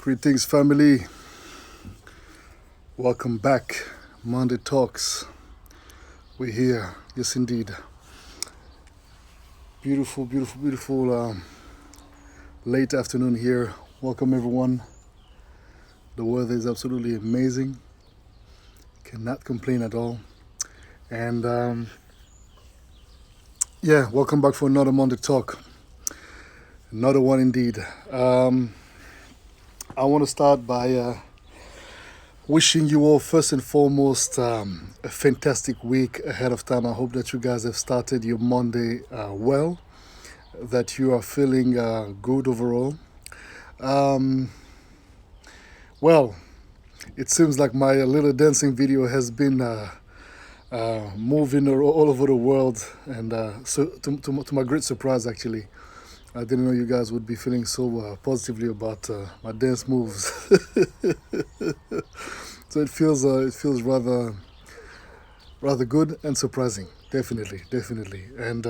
Greetings, family. Welcome back. Monday Talks. We're here. Yes, indeed. Beautiful, beautiful, beautiful late afternoon here. Welcome, everyone. The weather is absolutely amazing. Cannot complain at all. And welcome back for another Monday Talk. Another one indeed. I want to start by wishing you all, first and foremost, a fantastic week ahead of time. I hope that you guys have started your Monday well, that you are feeling good overall. Well, it seems like my little dancing video has been moving all over the world, and so to my great surprise, actually. I didn't know you guys would be feeling so positively about my dance moves. So it feels rather good and surprising, definitely. And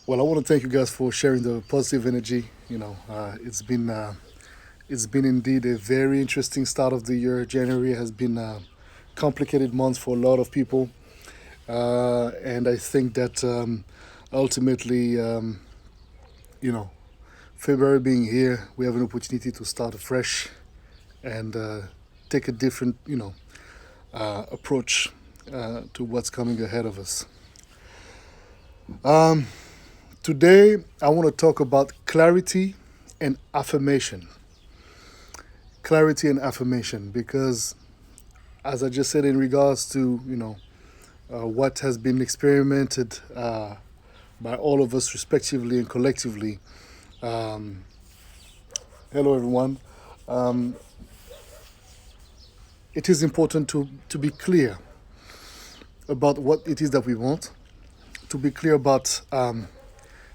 well, I want to thank you guys for sharing the positive energy. It's been indeed a very interesting start of the year. January has been a complicated month for a lot of people, and I think that ultimately, February being here, we have an opportunity to start afresh and take a different, approach to what's coming ahead of us. Today, I want to talk about clarity and affirmation. Clarity and affirmation, because as I just said, in regards to, what has been experimented by all of us respectively and collectively. Hello, everyone. It is important to be clear about what it is that we want, to be clear about,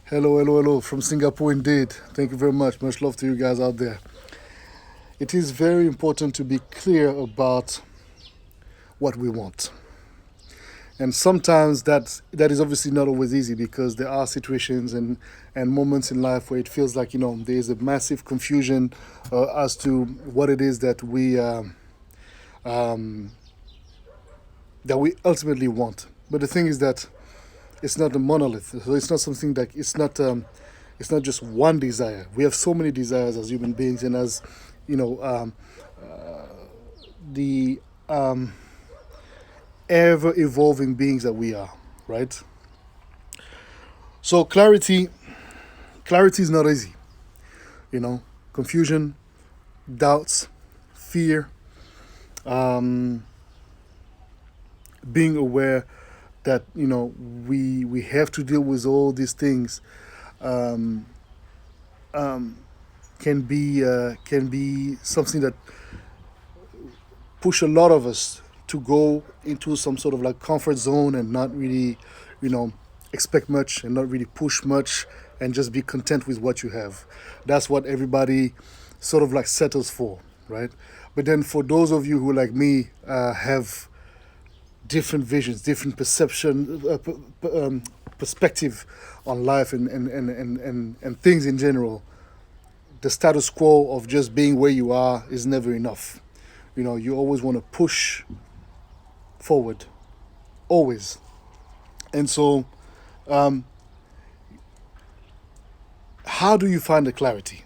hello from Singapore indeed. Thank you very much. Much love to you guys out there. It is very important to be clear about what we want. And sometimes that is obviously not always easy, because there are situations and moments in life where it feels like, there is a massive confusion as to what it is that we ultimately want. But the thing is that it's not a monolith. So it's not something that it's not just one desire. We have so many desires as human beings, and as the ever-evolving beings that we are, right? So clarity is not easy. Confusion, doubts, fear, being aware that we have to deal with all these things can be something that push a lot of us to go into some sort of like comfort zone and not really, expect much and not really push much and just be content with what you have. That's what everybody sort of like settles for, right? But then for those of you who, like me, have different visions, different perspective on life and things in general, the status quo of just being where you are is never enough. You always want to push forward, always. And so, how do you find the clarity?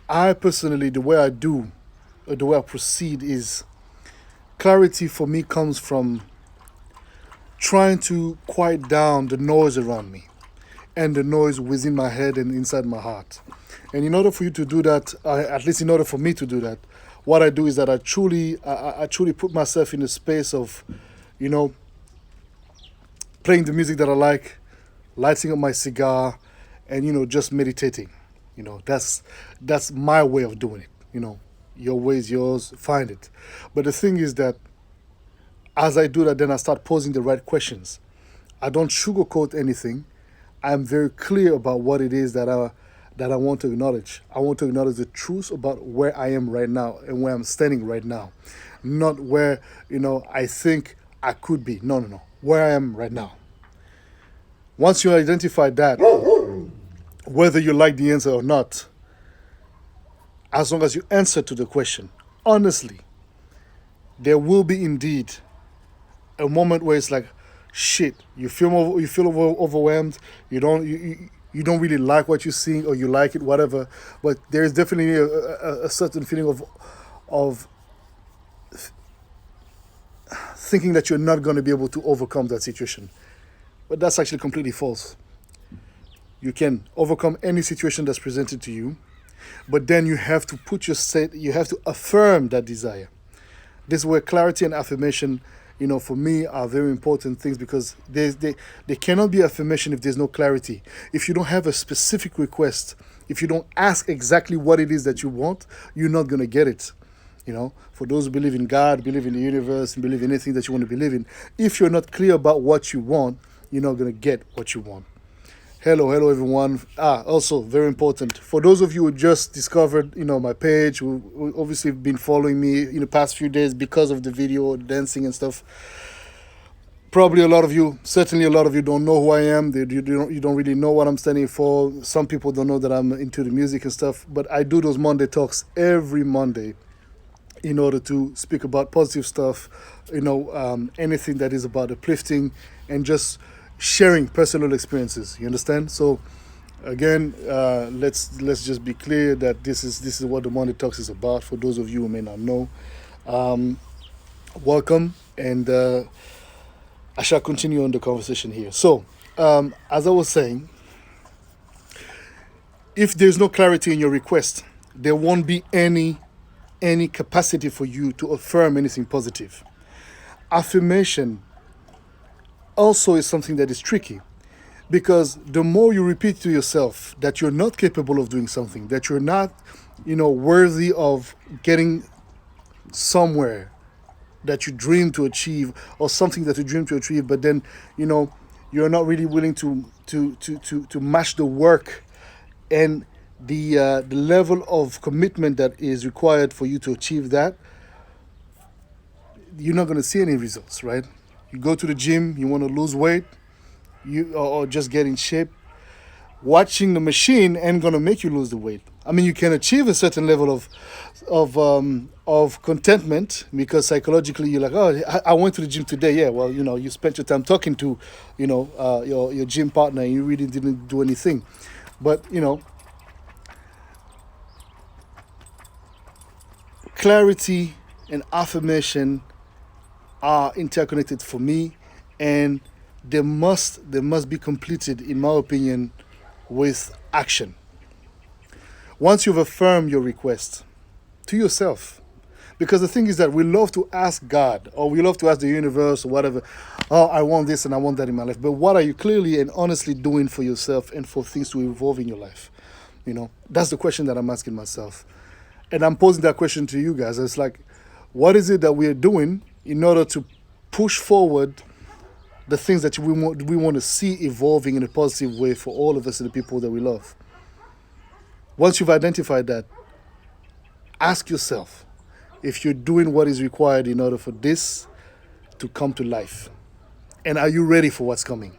I personally, the way I proceed is, clarity for me comes from trying to quiet down the noise around me and the noise within my head and inside my heart. And in order for you to do that, at least in order for me to do that, what I do is that I truly put myself in a space of, playing the music that I like, lighting up my cigar, and just meditating. That's my way of doing it. Your way is yours. Find it. But the thing is that as I do that, then I start posing the right questions. I don't sugarcoat anything. I'm very clear about what it is that I want to acknowledge. I want to acknowledge the truth about where I am right now and where I'm standing right now. Not where, I think I could be. No. Where I am right now. Once you identify that, whether you like the answer or not, as long as you answer to the question honestly, there will be indeed a moment where it's like, shit, overwhelmed. You don't really like what you're seeing, or you like it, whatever. But there is definitely a certain feeling of thinking that you're not going to be able to overcome that situation. But that's actually completely false. You can overcome any situation that's presented to you, but then you have to you have to affirm that desire. This is where clarity and affirmation, for me, are very important things, because they cannot be affirmation if there's no clarity. If you don't have a specific request, if you don't ask exactly what it is that you want, you're not going to get it. For those who believe in God, believe in the universe, and believe in anything that you want to believe in, if you're not clear about what you want, you're not going to get what you want. Hello, everyone. Also very important for those of you who just discovered, my page, who obviously been following me in the past few days because of the video, dancing and stuff. Probably certainly a lot of you don't know who I am. You don't really know what I'm standing for. Some people don't know that I'm into the music and stuff. But I do those Monday talks every Monday in order to speak about positive stuff, anything that is about uplifting and just sharing personal experiences. You understand? So again, let's just be clear that this is what the Monday Talks is about. For those of you who may not know, welcome, and I shall continue on the conversation here. So, as I was saying, if there's no clarity in your request, there won't be any capacity for you to affirm anything positive. Affirmation also is something that is tricky, because the more you repeat to yourself that you're not capable of doing something, that you're not, worthy of getting somewhere that you dream to achieve, or something that you dream to achieve, but then, you're not really willing to match the work and the level of commitment that is required for you to achieve that, you're not going to see any results, right? You go to the gym, you want to lose weight, or just get in shape. Watching the machine ain't gonna make you lose the weight. I mean, you can achieve a certain level of contentment, because psychologically you're like, oh, I went to the gym today. Yeah, well, you spent your time talking to, your gym partner, and you really didn't do anything. But clarity and affirmation are interconnected for me, and they must be completed, in my opinion, with action. Once you've affirmed your request to yourself, because the thing is that we love to ask God, or we love to ask the universe, or whatever, oh, I want this and I want that in my life. But what are you clearly and honestly doing for yourself and for things to evolve in your life? That's the question that I'm asking myself. And I'm posing that question to you guys. It's like, what is it that we are doing in order to push forward the things that we want to see evolving in a positive way for all of us and the people that we love? Once you've identified that, ask yourself if you're doing what is required in order for this to come to life. And are you ready for what's coming?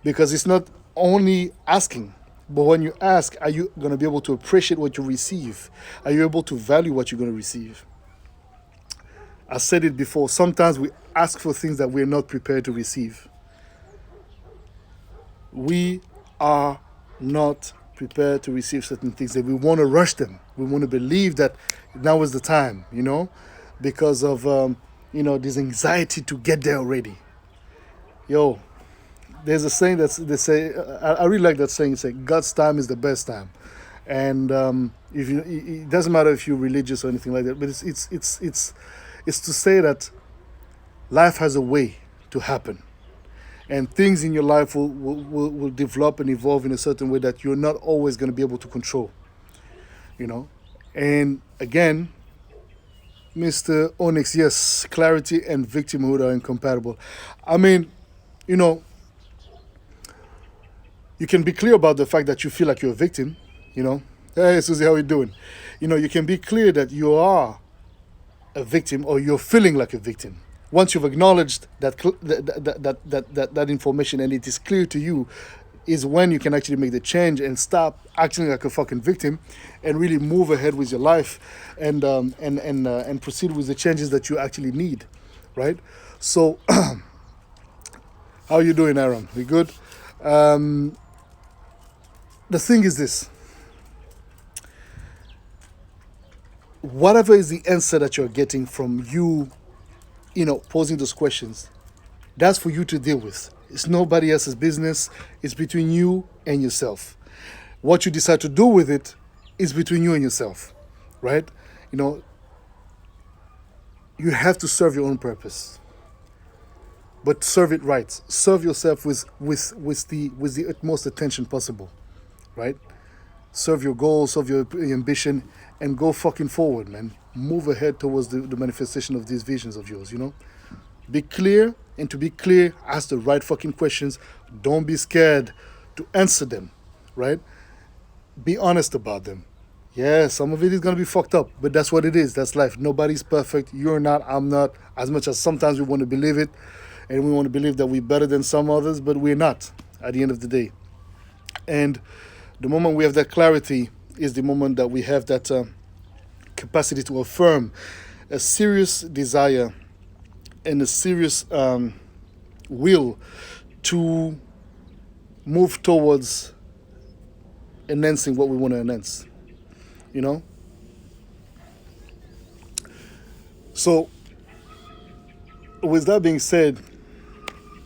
Because it's not only asking, but when you ask, are you going to be able to appreciate what you receive? Are you able to value what you're going to receive? I said it before, sometimes we ask for things that we're not prepared to receive. We are not prepared to receive certain things, that we want to rush them. We want to believe that now is the time, because of, this anxiety to get there already. There's a saying they say, I really like that saying, say, God's time is the best time. And it doesn't matter if you're religious or anything like that, but it's to say that life has a way to happen, and things in your life will develop and evolve in a certain way that you're not always going to be able to control. And again, Mr. Onyx, yes, clarity and victimhood are incompatible. I mean, you can be clear about the fact that you feel like you're a victim. Hey, Susie, how are you doing? You can be clear that you are a victim, or you're feeling like a victim. Once you've acknowledged that information, and it is clear to you, is when you can actually make the change and stop acting like a fucking victim, and really move ahead with your life, and proceed with the changes that you actually need, right? So, how are you doing, Aaron? We good? Um, the thing is this: whatever is the answer that you're getting from you, posing those questions, that's for you to deal with. It's nobody else's business. It's between you and yourself. What you decide to do with it is between you and yourself, right? You know, you have to serve your own purpose, but serve it right. Serve yourself with the utmost attention possible, right? Serve your goals, serve your ambition, and go fucking forward, man. Move ahead towards the manifestation of these visions of yours. Be clear, and to be clear, ask the right fucking questions. Don't be scared to answer them, right? Be honest about them. Yeah, some of it is gonna be fucked up, but that's what it is. That's life. Nobody's perfect. You're not. I'm not. As much as sometimes we want to believe it, and we want to believe that we're better than some others, but we're not. At the end of the day, and the moment we have that clarity is the moment that we have that capacity to affirm a serious desire and a serious will to move towards enhancing what we want to enhance. You know. So, with that being said,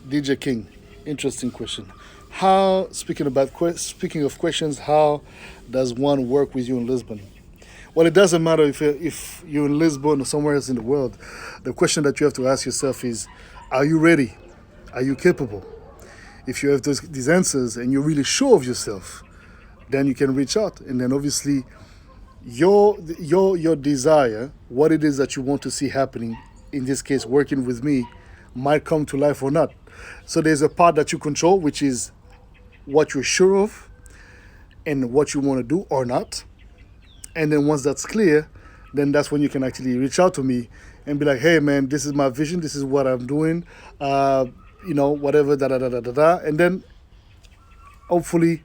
DJ King, interesting question. How speaking of questions, how does one work with you in Lisbon? Well, it doesn't matter if you're in Lisbon or somewhere else in the world. The question that you have to ask yourself is, are you ready? Are you capable? If you have these answers and you're really sure of yourself, then you can reach out. And then obviously, your desire, what it is that you want to see happening, in this case, working with me, might come to life or not. So there's a part that you control, which is what you're sure of and what you want to do or not. And then once that's clear, then that's when you can actually reach out to me and be like, hey man, this is my vision, this is what I'm doing, whatever, da da da da da da. And then hopefully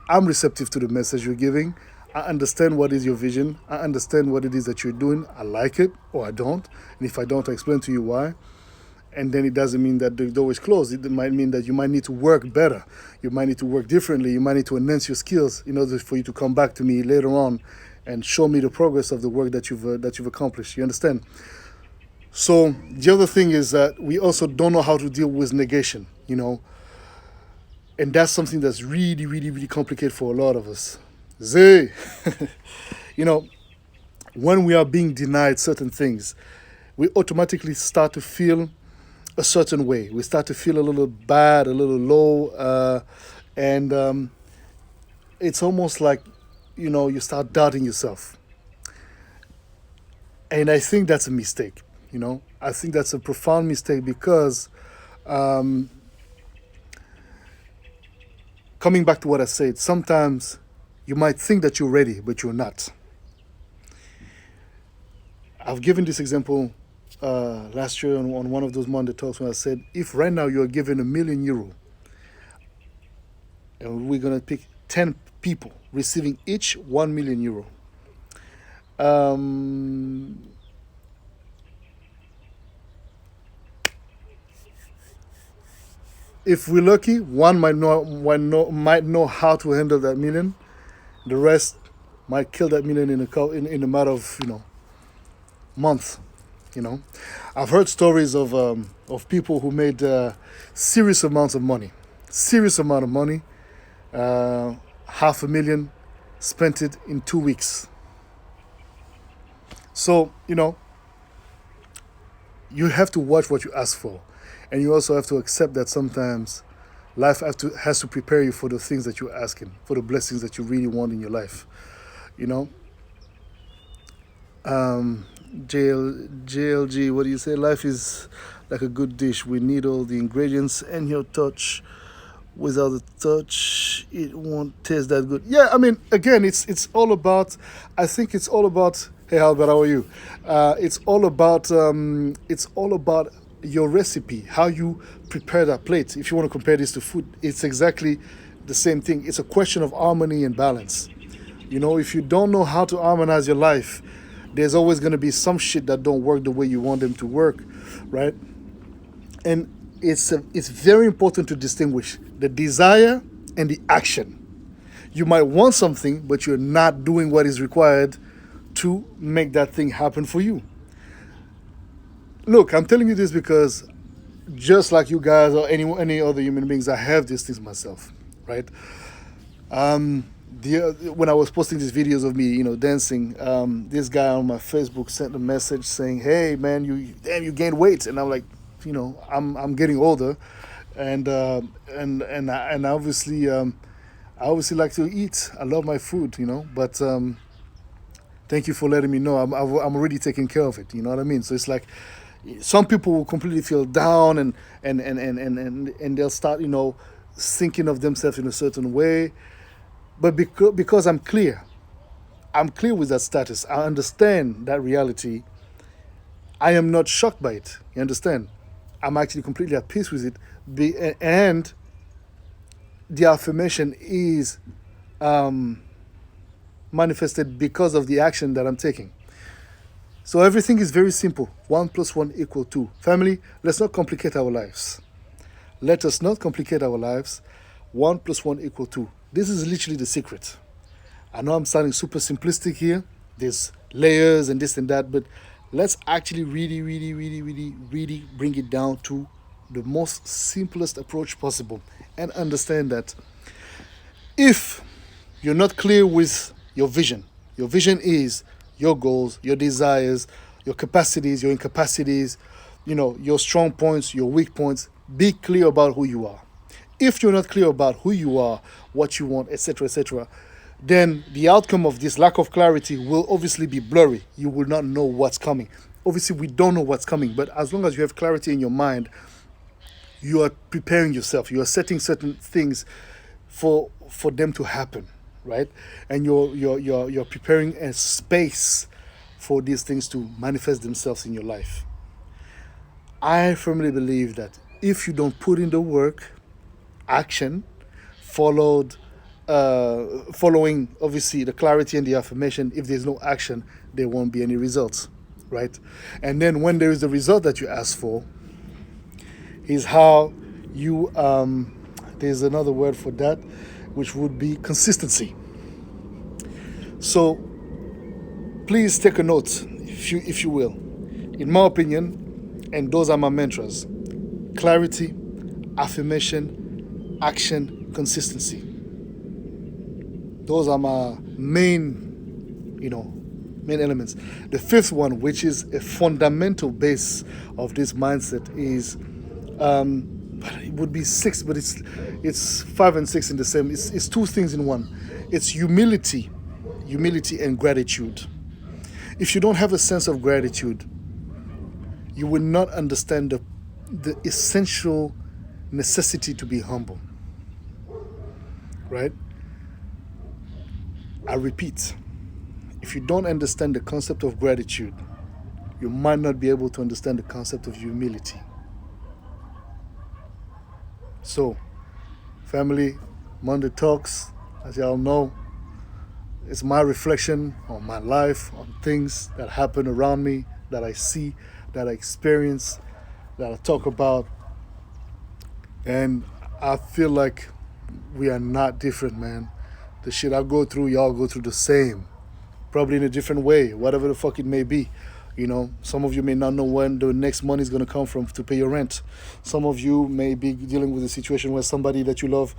I'm receptive to the message you're giving. I understand what is your vision. I understand what it is that you're doing. I like it or I don't. And if I don't, I explain to you why. And then it doesn't mean that the door is closed. It might mean that you might need to work better. You might need to work differently. You might need to enhance your skills in order for you to come back to me later on and show me the progress of the work that you've accomplished. You understand? So the other thing is that we also don't know how to deal with negation. And that's something that's really, really, really complicated for a lot of us. Zay, you know, when we are being denied certain things, we automatically start to feel a certain way. We start to feel a little bad, a little low, and it's almost like, you start doubting yourself. And I think that's a mistake. I think that's a profound mistake because, coming back to what I said, sometimes you might think that you're ready, but you're not. I've given this example last year on one of those Monday talks when I said, if right now you're given €1 million and we're going to pick 10 people receiving each €1 million, um, if we're lucky, one might know how to handle that million. The rest might kill that million in a matter of months. I've heard stories of people who made serious amounts of money, serious amount of money, 500,000, spent it in 2 weeks. So you have to watch what you ask for, and you also have to accept that sometimes life has to prepare you for the things that you're asking, for the blessings that you really want in your life. You know, JLG, what do you say? Life is like a good dish. We need all the ingredients and your touch. Without the touch, it won't taste that good. Yeah, I mean, again, it's all about. I think it's all about. Hey, Albert, how are you? It's all about your recipe, how you prepare that plate. If you want to compare this to food, it's exactly the same thing. It's a question of harmony and balance. If you don't know how to harmonize your life, there's always going to be some shit that don't work the way you want them to work, right? And it's very important to distinguish the desire and the action. You might want something, but you're not doing what is required to make that thing happen for you. Look, I'm telling you this because just like you guys or any other human beings, I have these things myself, right? When I was posting these videos of me, dancing, this guy on my Facebook sent a message saying, "Hey, man, you gained weight," and I'm like, I'm getting older, and obviously, I obviously like to eat. I love my food, but thank you for letting me know. I'm already taking care of it. You know what I mean? So it's like some people will completely feel down and they'll start thinking of themselves in a certain way. But because I'm clear with that status. I understand that reality. I am not shocked by it. You understand? I'm actually completely at peace with it. And the affirmation is manifested because of the action that I'm taking. So everything is very simple. 1 plus 1 equal 2. Family, let's not complicate our lives. Let us not complicate our lives. 1 plus 1 equal 2. This is literally the secret. I know I'm sounding super simplistic here. There's layers and this and that, but let's actually really, really, really, really, really bring it down to the most simplest approach possible and understand that if you're not clear with your vision is your goals, your desires, your capacities, your incapacities, your strong points, your weak points. Be clear about who you are. If you're not clear about who you are, what you want, etc., then the outcome of this lack of clarity will obviously be blurry. You will not know what's coming. Obviously, we don't know what's coming, but as long as you have clarity in your mind, you are preparing yourself. You are setting certain things for them to happen, right? And you're preparing a space for these things to manifest themselves in your life. I firmly believe that if you don't put in the work, action, following obviously the clarity and the affirmation, if there's no action, there won't be any results, right? And then when there is the result that you ask for, is how you there's another word for that, which would be consistency. So please take a note, if you will. In my opinion, and those are my mantras: clarity, affirmation, action, consistency. Those are my main elements. The fifth one, which is a fundamental base of this mindset, is it would be six, but it's 5 and 6 in the same. It's two things in one. It's humility and gratitude. If you don't have a sense of gratitude, you will not understand the essential necessity to be humble. Right? I repeat, if you don't understand the concept of gratitude, you might not be able to understand the concept of humility. So, family, Monday Talks, as y'all know, it's my reflection on my life, on things that happen around me, that I see, that I experience, that I talk about. And I feel like we are not different, man. The shit I go through, y'all go through the same. Probably in a different way, whatever the fuck it may be. Some of you may not know when the next money is going to come from to pay your rent. Some of you may be dealing with a situation where somebody that you love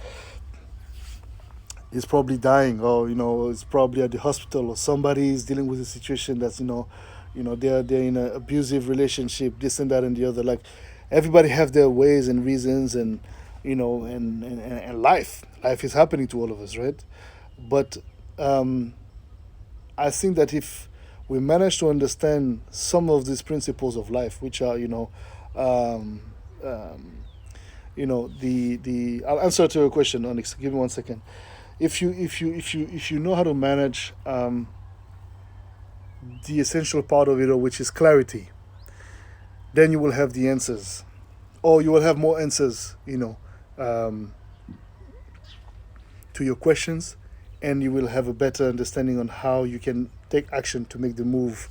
is probably dying, or is probably at the hospital, or somebody is dealing with a situation that's they're in an abusive relationship, this and that and the other. Like, everybody have their ways and reasons, and and life is happening to all of us, right? But I think that if we manage to understand some of these principles of life, which are the I'll answer to your question, Onyx. Give me 1 second. If you know how to manage the essential part of it all, which is clarity, then you will have the answers, or you will have more answers. to your questions, and you will have a better understanding on how you can take action to make the move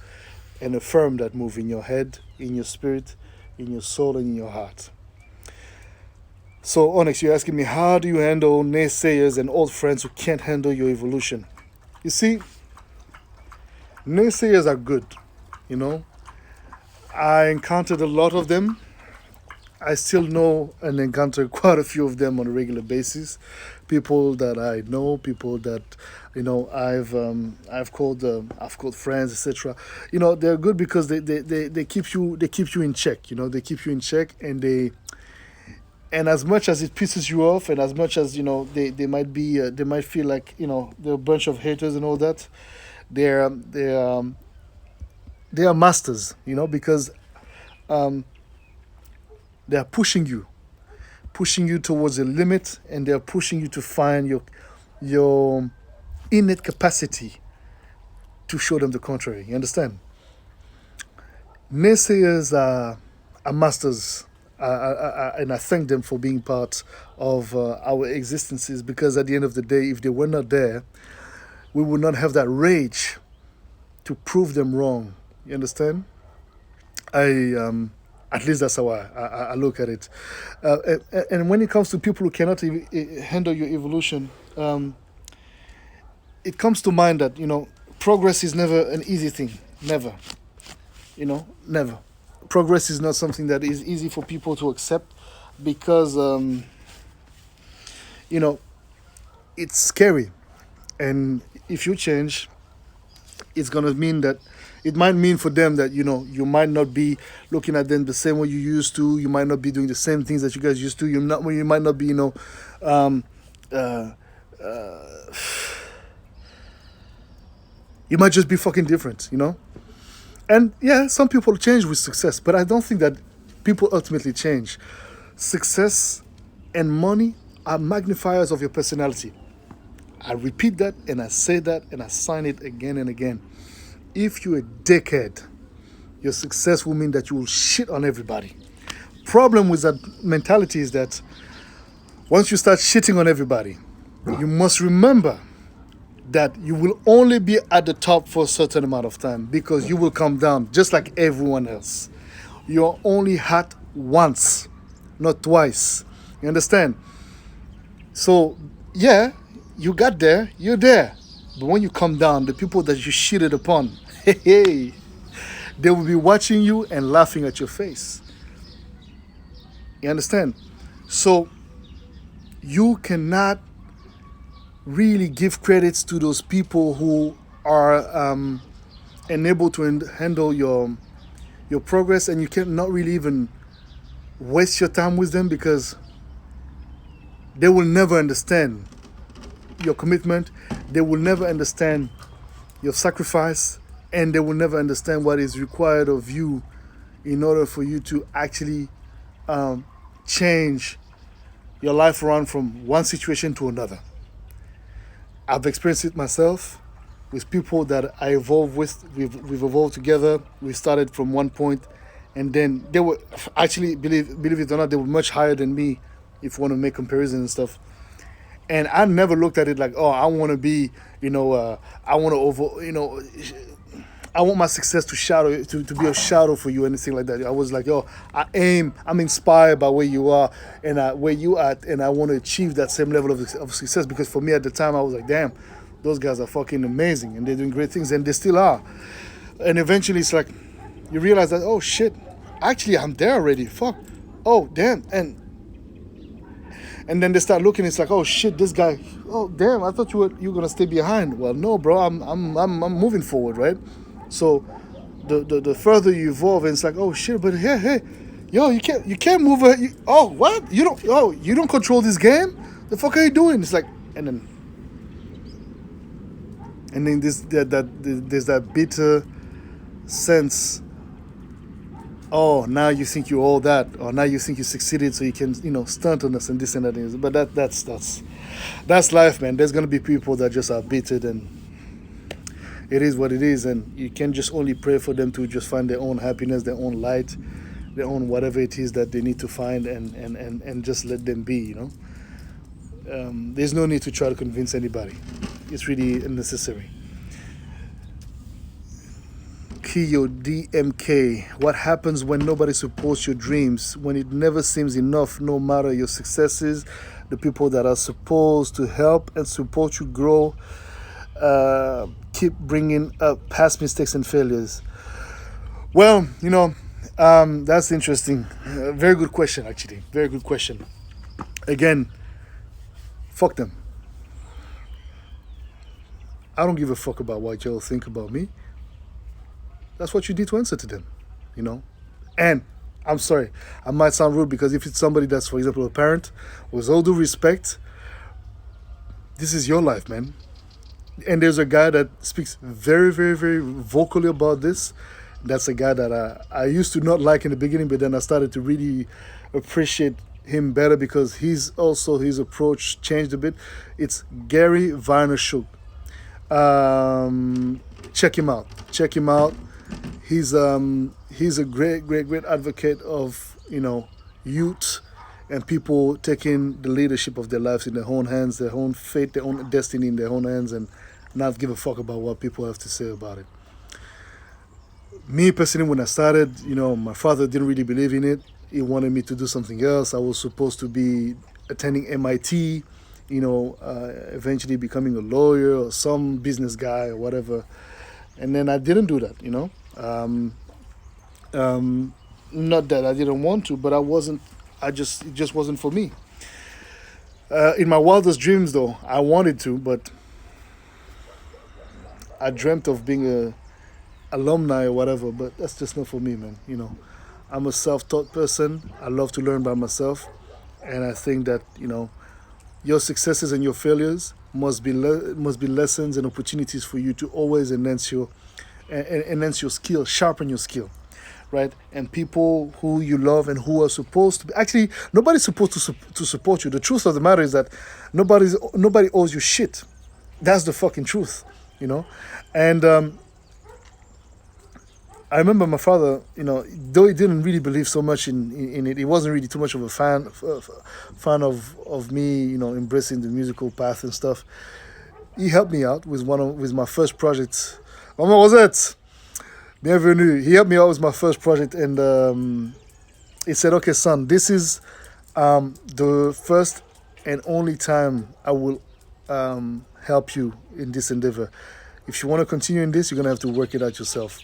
and affirm that move in your head, in your spirit, in your soul, and in your heart. So, Onyx, you're asking me, how do you handle naysayers and old friends who can't handle your evolution? You see, naysayers are good, you know. I encountered a lot of them. I still know and encounter quite a few of them on a regular basis. People that I know, people that I've called friends, etc. They're good because they keep you in check. They keep you in check, and as much as it pisses you off, and as much as they might be they might feel like they're a bunch of haters and all that. They are masters, because um, they are pushing you towards a limit, and they're pushing you to find your innate capacity to show them the contrary. You understand? Naysayers are masters, and I thank them for being part of our existences, because at the end of the day, if they were not there, we would not have that rage to prove them wrong. You understand? At least that's how I look at it. And when it comes to people who cannot handle your evolution, it comes to mind that progress is never an easy thing. Never. Never. Progress is not something that is easy for people to accept, because it's scary, and if you change, it's gonna mean that it might mean for them that you might not be looking at them the same way you used to. You might not be doing the same things that you guys used to. You might not be um, uh, you might just be fucking different. And yeah, some people change with success, but I don't think that people ultimately change. Success and money are magnifiers of your personality. I repeat that, and I say that, and I sign it again and again. If you're a dickhead, your success will mean that you will shit on everybody. Problem with that mentality is that once you start shitting on everybody, you must remember that you will only be at the top for a certain amount of time, because you will come down just like everyone else. You're only hot once, not twice. You understand? So, yeah, you got there, you're there. But when you come down, the people that you shitted upon, hey, they will be watching you and laughing at your face. You understand? So, you cannot really give credits to those people who are unable to handle your progress, and you cannot really even waste your time with them, because they will never understand your commitment. They will never understand your sacrifice, and they will never understand what is required of you in order for you to actually change your life around from one situation to another. I've experienced it myself with people that I evolved with. We've evolved together. We started from one point, and then they were actually, believe it or not, they were much higher than me, if you want to make comparisons and stuff. And I never looked at it like, oh, I want to be, I want to I want my success to be a shadow for you, anything like that. I was like, yo, I'm inspired by where you are, and where you are, and I want to achieve that same level of success, because for me at the time, I was like, damn, those guys are fucking amazing, and they're doing great things, and they still are. And eventually it's like, you realize that, oh shit, actually I'm there already, fuck, oh damn, and then they start looking. It's like, oh shit, this guy. Oh damn, I thought you were gonna stay behind. Well, no, bro, I'm moving forward, right? So, the further you evolve, and it's like, oh shit, but hey, yo, you can't move. Oh what? You don't control this game. The fuck are you doing? It's like, and then there's that bitter sense. Oh, now you think you're all that, or now you think you succeeded, so you can, stunt on us and this and that. But that's life, man. There's gonna be people that just are bitter, and it is what it is, and you can just only pray for them to just find their own happiness, their own light, their own whatever it is that they need to find, and just let them be, There's no need to try to convince anybody. It's really unnecessary. Kiyo DMK. What happens when nobody supports your dreams? When it never seems enough, no matter your successes, the people that are supposed to help and support you grow keep bringing up past mistakes and failures. Well, that's interesting. Very good question, actually. Very good question. Again, fuck them. I don't give a fuck about what y'all think about me. That's what you need to answer to them, you know? And I'm sorry, I might sound rude because if it's somebody that's, for example, a parent, with all due respect, this is your life, man. And there's a guy that speaks very, very, very vocally about this. That's a guy that I used to not like in the beginning, but then I started to really appreciate him better because his approach changed a bit. It's Gary Vaynerchuk. Check him out. Check him out. He's a great, great, great advocate of youth and people taking the leadership of their lives in their own hands, their own fate, their own destiny in their own hands, and not give a fuck about what people have to say about it. Me personally, when I started, my father didn't really believe in it. He wanted me to do something else. I was supposed to be attending MIT, eventually becoming a lawyer or some business guy or whatever. And then I didn't do that. Not that I didn't want to, but it just wasn't for me. In my wildest dreams, though, I wanted to, but I dreamt of being a alumni or whatever. But that's just not for me, man. I'm a self-taught person. I love to learn by myself, and I think that your successes and your failures must be lessons and opportunities for you to always enhance your skill, sharpen your skill, right? And people who you love and who are supposed to be actually nobody's supposed to support you. The truth of the matter is that nobody owes you shit. That's the fucking truth, And I remember my father, though he didn't really believe so much in it, he wasn't really too much of a fan of me, embracing the musical path and stuff. He helped me out with my first project. Comment vous êtes? Bienvenue. He helped me out with my first project, and he said, "Okay, son, this is the first and only time I will help you in this endeavor. If you want to continue in this, you're gonna have to work it out yourself."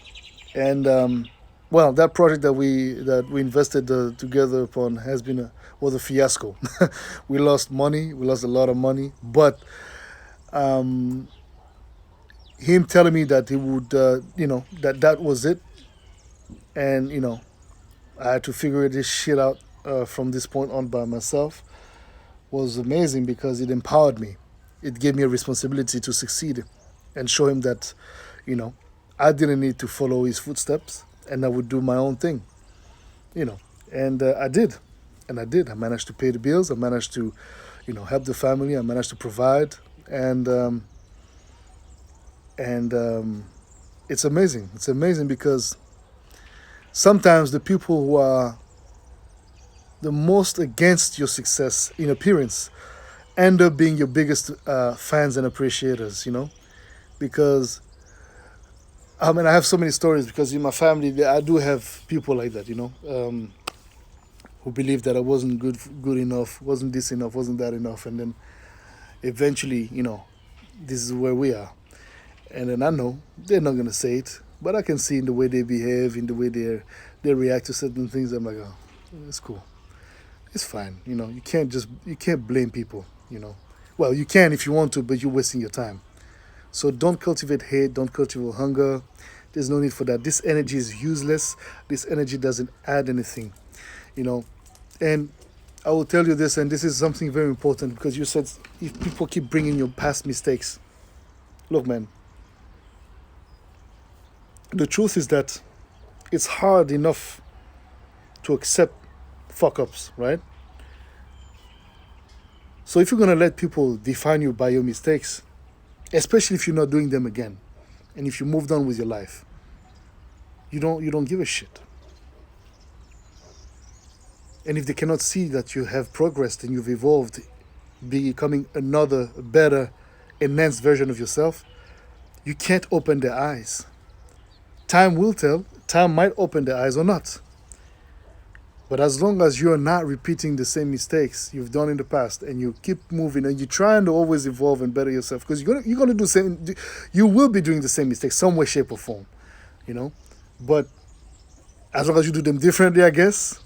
And that project that we invested together upon was a fiasco. We lost money. We lost a lot of money. But him telling me that he would, that was it, and I had to figure this shit out from this point on by myself, was amazing because it empowered me. It gave me a responsibility to succeed, and show him that, I didn't need to follow his footsteps, and I would do my own thing, And I did, I managed to pay the bills. I managed to, help the family. I managed to provide, and it's amazing. It's amazing because sometimes the people who are the most against your success in appearance end up being your biggest fans and appreciators, because I have so many stories because in my family I do have people like that, who believe that I wasn't good enough, wasn't this enough, wasn't that enough, and then eventually, this is where we are. And then I know they're not gonna say it, but I can see in the way they behave, in the way they react to certain things. I'm like, oh, it's cool, it's fine. You can't blame people. Well, you can if you want to, but you're wasting your time. So don't cultivate hate, don't cultivate hunger. There's no need for that. This energy is useless. This energy doesn't add anything, And I will tell you this, and this is something very important because you said if people keep bringing your past mistakes, look, man, the truth is that it's hard enough to accept fuck ups, right? So if you're gonna let people define you by your mistakes, especially if you're not doing them again, and if you moved on with your life, you don't give a shit. And if they cannot see that you have progressed and you've evolved becoming another better, enhanced version of yourself, you can't open their eyes. Time will tell. Time might open their eyes or not. But as long as you're not repeating the same mistakes you've done in the past, and you keep moving and you're trying to always evolve and better yourself, because you're gonna do same, you will be doing the same mistakes some way, shape, or form, you know. But as long as you do them differently, I guess,